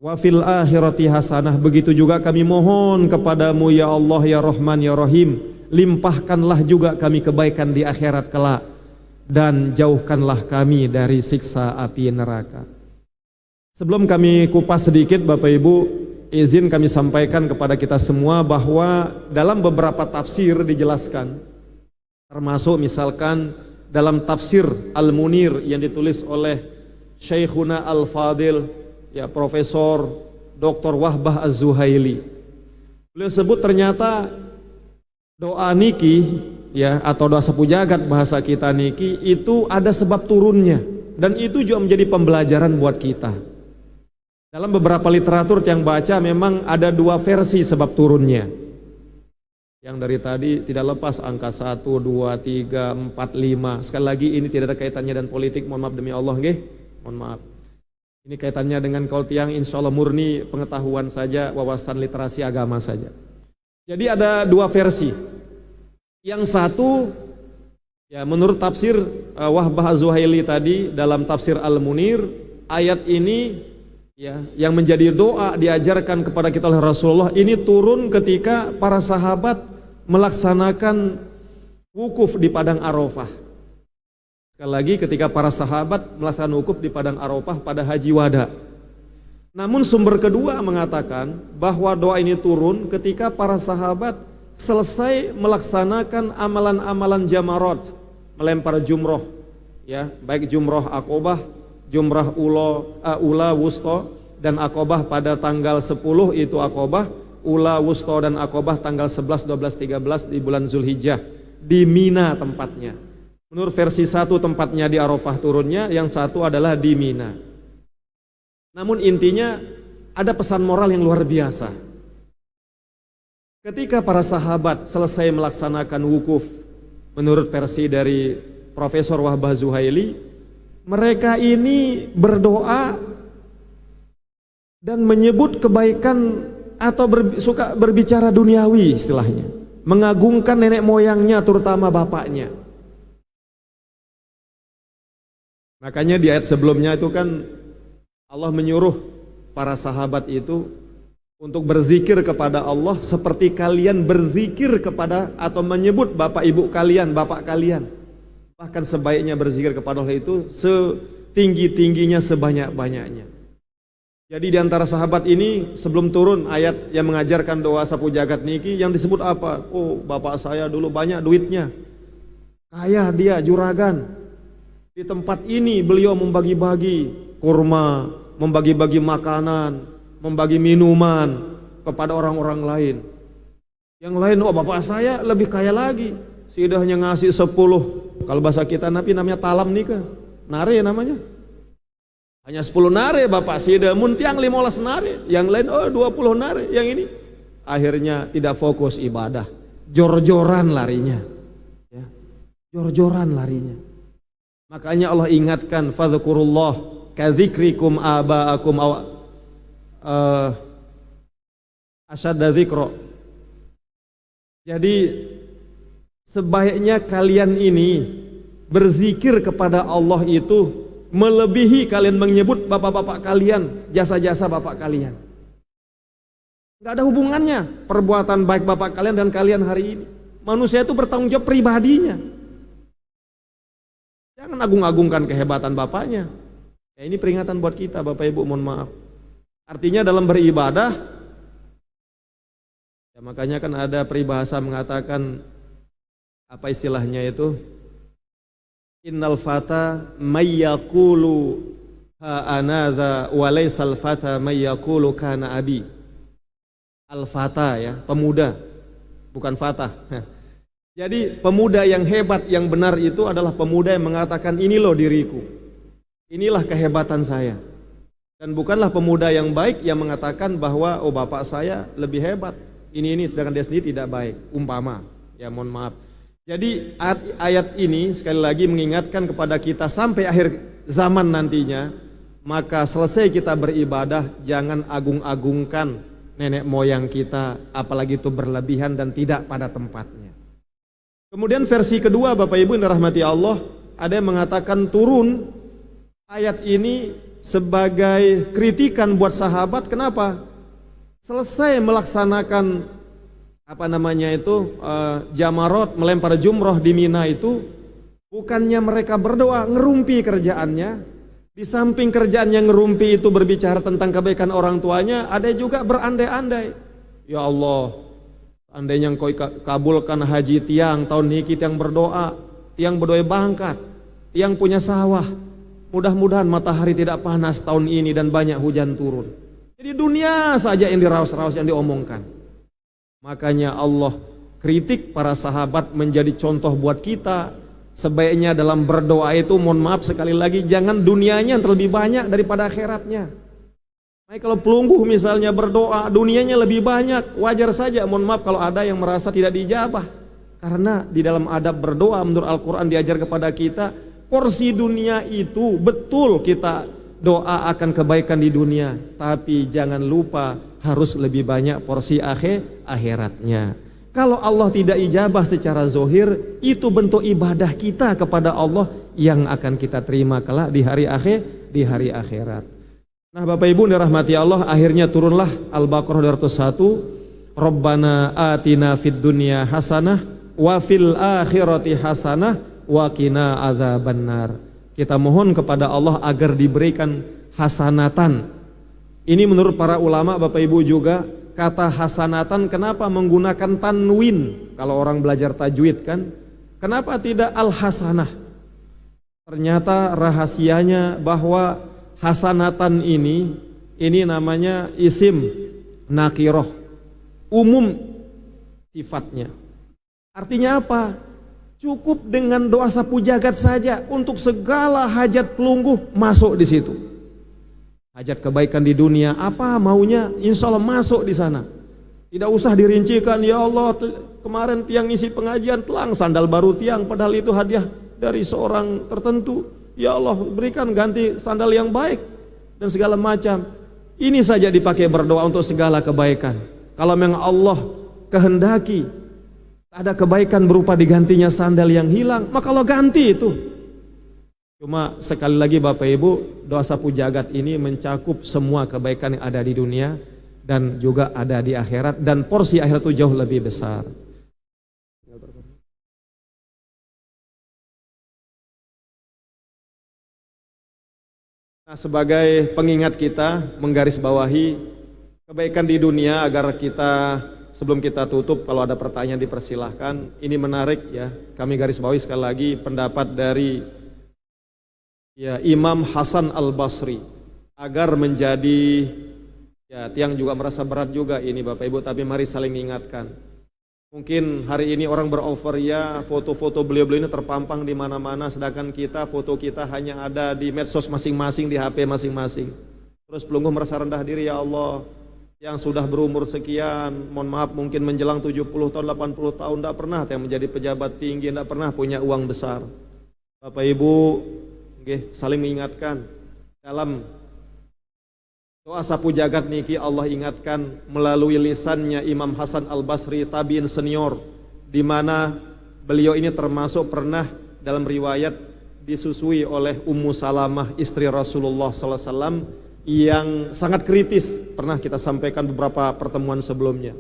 Wa fil akhirati hasanah, begitu juga kami mohon kepadamu ya Allah ya Rahman ya Rahim, limpahkanlah juga kami kebaikan di akhirat kelak, dan jauhkanlah kami dari siksa api neraka. Sebelum kami kupas sedikit Bapak Ibu, izin kami sampaikan kepada kita semua bahwa dalam beberapa tafsir dijelaskan, termasuk misalkan dalam tafsir Al-Munir yang ditulis oleh Syekhuna Al-Fadil, ya Profesor Dr. Wahbah Az-Zuhaili. Beliau sebut ternyata doa niki, ya, atau doa sapu jagat bahasa kita niki, itu ada sebab turunnya, dan itu juga menjadi pembelajaran buat kita. Dalam beberapa literatur yang baca memang ada dua versi sebab turunnya. Yang dari tadi tidak lepas angka 1, 2, 3, 4, 5. Sekali lagi ini tidak ada kaitannya dengan politik, mohon maaf demi Allah nggih. Mohon maaf. Ini kaitannya dengan kaul tiang, insya Allah murni pengetahuan saja, wawasan literasi agama saja. Jadi ada dua versi. Yang satu, ya menurut tafsir Wahbah Az-Zuhaili tadi dalam tafsir Al-Munir, ayat ini, ya, yang menjadi doa diajarkan kepada kita oleh Rasulullah ini turun ketika para sahabat melaksanakan wukuf di padang Arafah. Sekali lagi, ketika para sahabat melaksanakan wukuf di padang Arafah pada haji wada. Namun sumber kedua mengatakan bahwa doa ini turun ketika para sahabat selesai melaksanakan amalan-amalan jamarat, melempar jumroh, ya, baik jumroh Aqobah, jumrah ula wusta dan Aqobah pada tanggal 10 itu Aqobah, ula wusta dan Aqobah tanggal 11, 12, 13 di bulan Zulhijjah di Mina tempatnya. Menurut versi satu tempatnya di Arafah turunnya, yang satu adalah di Mina. Namun intinya ada pesan moral yang luar biasa. Ketika para sahabat selesai melaksanakan wukuf, menurut versi dari Profesor Wahbah Zuhaili, mereka ini berdoa dan menyebut kebaikan atau suka berbicara duniawi istilahnya, mengagungkan nenek moyangnya terutama bapaknya. Makanya di ayat sebelumnya itu kan Allah menyuruh para sahabat itu untuk berzikir kepada Allah seperti kalian berzikir kepada atau menyebut bapak ibu kalian, bapak kalian. Bahkan sebaiknya berzikir kepada Allah itu setinggi-tingginya, sebanyak-banyaknya. Jadi di antara sahabat ini sebelum turun ayat yang mengajarkan doa sapu jagat niki, yang disebut apa? Oh, bapak saya dulu banyak duitnya, kaya dia, juragan. Di tempat ini beliau membagi-bagi kurma, membagi-bagi makanan, membagi minuman kepada orang-orang lain. Yang lain, oh bapak saya lebih kaya lagi, sidahnya ngasih 10, kalau bahasa kita namanya talam nikah, nare namanya. Hanya 10 nare bapak sidah, muntiang 15 nare, yang lain oh 20 nare, yang ini. Akhirnya tidak fokus ibadah, jor-joran larinya. Ya, jor-joran larinya. Makanya Allah ingatkan, fadhkurullah kadzikrikum aba'akum asyadda dzikra. Jadi sebaiknya kalian ini berzikir kepada Allah itu melebihi kalian menyebut bapak-bapak kalian, jasa-jasa bapak kalian. Gak ada hubungannya perbuatan baik bapak kalian dan kalian hari ini. Manusia itu bertanggung jawab pribadinya. Jangan agung-agungkan kehebatan bapaknya. Ya, ini peringatan buat kita Bapak Ibu, mohon maaf. Artinya dalam beribadah, ya makanya kan ada peribahasa mengatakan, apa istilahnya itu? Innal fata mayyakulu ha anadha wa laysal fata mayyakulu kana abi. Al fata, ya, pemuda, bukan fatah. Jadi pemuda yang hebat, yang benar itu adalah pemuda yang mengatakan ini loh diriku, inilah kehebatan saya. Dan bukanlah pemuda yang baik yang mengatakan bahwa oh bapak saya lebih hebat, ini sedangkan dia sendiri tidak baik, umpama. Ya mohon maaf. Jadi ayat ini sekali lagi mengingatkan kepada kita sampai akhir zaman nantinya, maka selesai kita beribadah jangan agung-agungkan nenek moyang kita, apalagi itu berlebihan dan tidak pada tempatnya. Kemudian versi kedua Bapak Ibu yang dirahmati Allah, ada yang mengatakan turun ayat ini sebagai kritikan buat sahabat. Kenapa? Selesai melaksanakan jamarot, melempar jumroh di Mina itu, bukannya mereka berdoa, ngerumpi kerjaannya. Di samping kerjaan yang ngerumpi itu berbicara tentang kebaikan orang tuanya, ada juga berandai-andai. Ya Allah, andainya engkau kabulkan haji tiang tahun ini, tiang berdoa bangkat, tiang punya sawah, mudah-mudahan matahari tidak panas tahun ini dan banyak hujan turun. Jadi dunia saja yang diraus-raus, yang diomongkan. Makanya Allah kritik para sahabat menjadi contoh buat kita. Sebaiknya dalam berdoa itu, mohon maaf sekali lagi, jangan dunianya yang terlebih banyak daripada akhiratnya. Nah, kalau pelungguh misalnya berdoa, dunianya lebih banyak, wajar saja, mohon maaf kalau ada yang merasa tidak dijabah. Karena di dalam adab berdoa menurut Al-Quran diajar kepada kita, porsi dunia itu betul kita doa akan kebaikan di dunia, tapi jangan lupa harus lebih banyak porsi akhiratnya. Kalau Allah tidak ijabah secara zohir, itu bentuk ibadah kita kepada Allah yang akan kita terima kelak di hari akhirat. Nah Bapak Ibu dirahmati Allah, akhirnya turunlah Al-Baqarah 201, Rabbana atina fid dunya hasanah wa fil akhirati hasanah wa qina adzabannar. Kita mohon kepada Allah agar diberikan hasanatan. Ini menurut para ulama Bapak Ibu juga, kata hasanatan kenapa menggunakan tanwin kalau orang belajar tajwid kan? Kenapa tidak al-hasanah? Ternyata rahasianya bahwa hasanatan ini namanya isim nakiroh, umum sifatnya. Artinya apa? Cukup dengan doa sapu jagat saja untuk segala hajat pelungguh masuk di situ. Hajat kebaikan di dunia apa maunya, insya Allah masuk di sana. Tidak usah dirincikan, ya Allah kemarin tiang isi pengajian telang sandal baru tiang, padahal itu hadiah dari seorang tertentu. Ya Allah berikan ganti sandal yang baik dan segala macam. Ini saja dipakai berdoa untuk segala kebaikan. Kalau memang Allah kehendaki ada kebaikan berupa digantinya sandal yang hilang, maka Allah ganti itu. Cuma sekali lagi Bapak Ibu, doa sapu jagat ini mencakup semua kebaikan yang ada di dunia dan juga ada di akhirat, dan porsi akhirat itu jauh lebih besar. Nah, sebagai pengingat kita menggarisbawahi kebaikan di dunia agar kita, sebelum kita tutup kalau ada pertanyaan dipersilahkan. Ini menarik ya, kami garisbawahi sekali lagi pendapat dari Imam Hasan Al-Basri agar menjadi, tiang juga merasa berat juga ini Bapak Ibu, tapi mari saling mengingatkan. Mungkin hari ini orang beroforia, foto-foto beliau-beliau ini terpampang di mana-mana, sedangkan kita, foto kita hanya ada di medsos masing-masing, di HP masing-masing. Terus pelungguh merasa rendah diri, ya Allah, yang sudah berumur sekian, mohon maaf mungkin menjelang 70 tahun, 80 tahun, tidak pernah yang menjadi pejabat tinggi, tidak pernah punya uang besar. Bapak Ibu, saling mengingatkan. Dalam doa sapu jagat niki Allah ingatkan melalui lisannya Imam Hasan Al-Basri, tabi'in senior, di mana beliau ini termasuk pernah dalam riwayat disusui oleh Ummu Salamah istri Rasulullah SAW yang sangat kritis, pernah kita sampaikan beberapa pertemuan sebelumnya.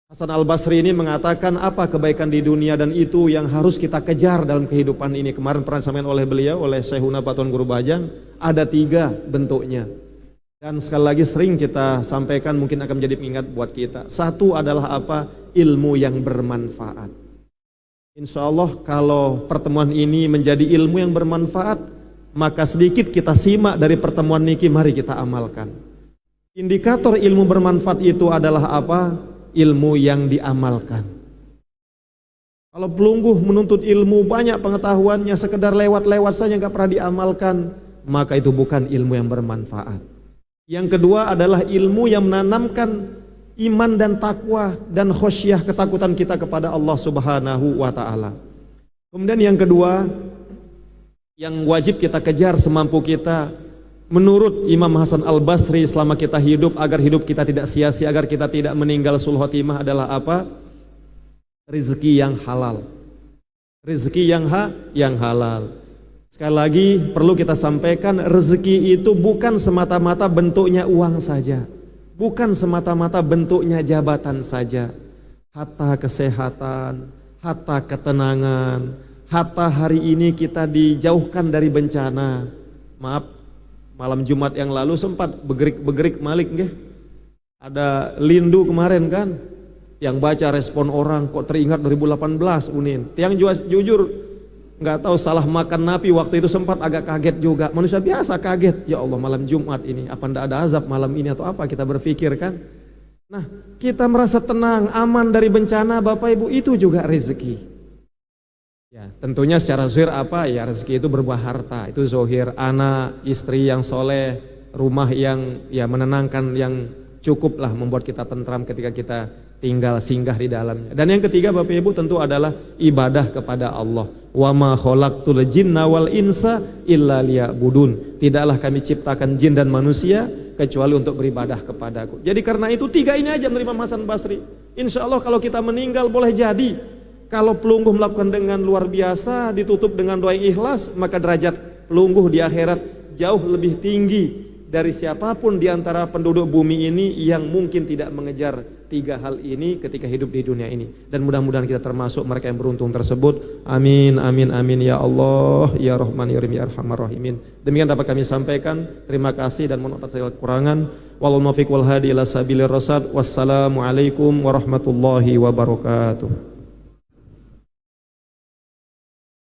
Hasan Al-Basri ini mengatakan apa kebaikan di dunia dan itu yang harus kita kejar dalam kehidupan ini. Kemarin pernah disampaikan oleh beliau, oleh Syekhuna Pak Tuan Guru Bajang, ada 3 bentuknya. Dan sekali lagi sering kita sampaikan, mungkin akan menjadi pengingat buat kita. Satu adalah apa? Ilmu yang bermanfaat. Insya Allah kalau pertemuan ini menjadi ilmu yang bermanfaat, maka sedikit kita simak dari pertemuan niki, mari kita amalkan. Indikator ilmu bermanfaat itu adalah apa? Ilmu yang diamalkan. Kalau pelungguh menuntut ilmu, banyak pengetahuannya, sekedar lewat-lewat saja nggak pernah diamalkan, maka itu bukan ilmu yang bermanfaat. Yang kedua adalah ilmu yang menanamkan iman dan takwa dan khosyah, ketakutan kita kepada Allah Subhanahu wa ta'ala. Kemudian yang kedua yang wajib kita kejar semampu kita, menurut Imam Hasan Al-Basri, selama kita hidup, agar hidup kita tidak sia-sia, agar kita tidak meninggal sul khotimah, adalah apa? Rizki yang halal. Rezeki yang halal. Sekali lagi perlu kita sampaikan, rezeki itu bukan semata-mata bentuknya uang saja, bukan semata-mata bentuknya jabatan saja. Hatta kesehatan, hatta ketenangan, hatta hari ini kita dijauhkan dari bencana. Maaf, malam Jumat yang lalu sempat begerik malik nggih. Ada lindu kemarin kan, yang baca respon orang kok teringat 2018 Unin. Tiang jujur nggak tahu salah makan napi waktu itu sempat agak kaget juga. Manusia biasa kaget, ya Allah malam Jumat ini, apa ndak ada azab malam ini atau apa, kita berpikir kan. Nah, kita merasa tenang, aman dari bencana, Bapak Ibu, itu juga rezeki. Ya, tentunya secara zahir apa ya, rezeki itu berbuah harta, itu zahir, anak, istri yang soleh, rumah yang ya menenangkan, yang cukup lah membuat kita tentram ketika kita tinggal singgah di dalamnya. Dan yang ketiga Bapak Ibu tentu adalah ibadah kepada Allah. Wa ma khalaqtul jinna wal insa illa liya'budun. Tidaklah kami ciptakan jin dan manusia kecuali untuk beribadah kepadaku. Jadi karena itu tiga ini aja menerima Hasan Basri. Insya Allah kalau kita meninggal boleh jadi, kalau pelungguh melakukan dengan luar biasa, ditutup dengan doa yang ikhlas, maka derajat pelungguh di akhirat jauh lebih tinggi dari siapapun di antara penduduk bumi ini yang mungkin tidak mengejar tiga hal ini ketika hidup di dunia ini. Dan mudah-mudahan kita termasuk mereka yang beruntung tersebut. Amin, amin, amin ya Allah, ya Rahman, ya Rahim, ya Arhamar Rahimin. Demikian dapat kami sampaikan. Terima kasih dan mohon maaf atas segala kekurangan. Wallahul muwaffiq wal hadi ila sabilir rasyad. Wassalamualaikum warahmatullahi wabarakatuh.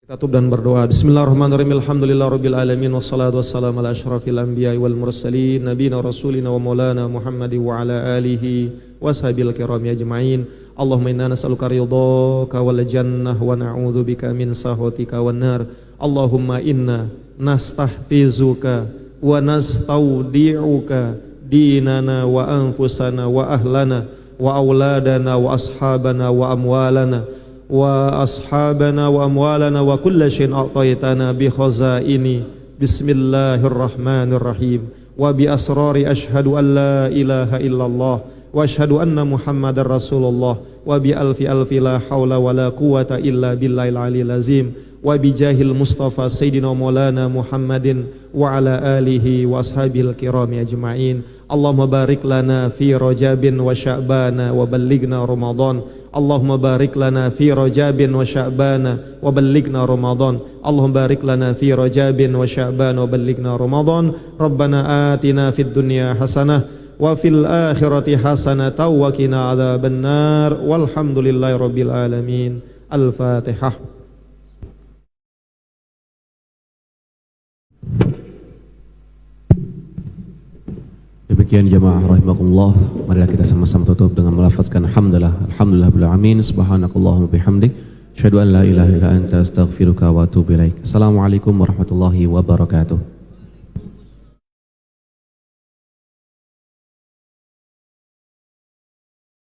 Kita tutup dan berdoa. Bismillahirrahmanirrahim. Alhamdulillahirabbil alamin wassalatu wassalamu ala asyrafil anbiya'i wal mursalin nabiyina rasulina wa maulana Muhammadin wa ala alihi washabil kirami ajma'in. Allahumma inna nas'aluka ridhaka wal jannah wa na'udzubika min sakhatika wan nar. Allahumma inna nastahfizuka wa nastaudi'uka dinana wa anfusana wa ahlana wa auladana wa ashabana wa amwalana wa ashabana wa amwalana wa kulla syai'in a'taitana bi khazaini bismillahirrahmanirrahim wa bi asrari asyhadu an la ilaha illallah wa asyhadu anna muhammadar rasulullah wa bi alfi la haula wa la quwata illa billahil aliyil azim wa bi jahil mustafa sayyidina maulana muhammadin wa ala alihi wa ashabil kirami ajma'in. Allahumma barik lana fi rajabin wa sya'bana wa ballighna ramadan. Allahumma barik lana fi rajabin wa sya'bana wa ballighna ramadan. Allahumma barik lana fi rajabin wa sya'bana wa ballighna ramadan. Rabbana atina fid dunya hasanah wa fil akhirati hasanah wa qina adzaban nar. Walhamdulillahi rabbil alamin. Al-Fatihah. Demikian jamaah rahimakumullah, marilah kita sama-sama tutup dengan melafazkan hamdalah, alhamdulillahil alamin, subhanakallahumma bihamdik, asyhadu an la ilaha illa anta astaghfiruka wa atubu ilaik. Assalamualaikum warahmatullahi wabarakatuh.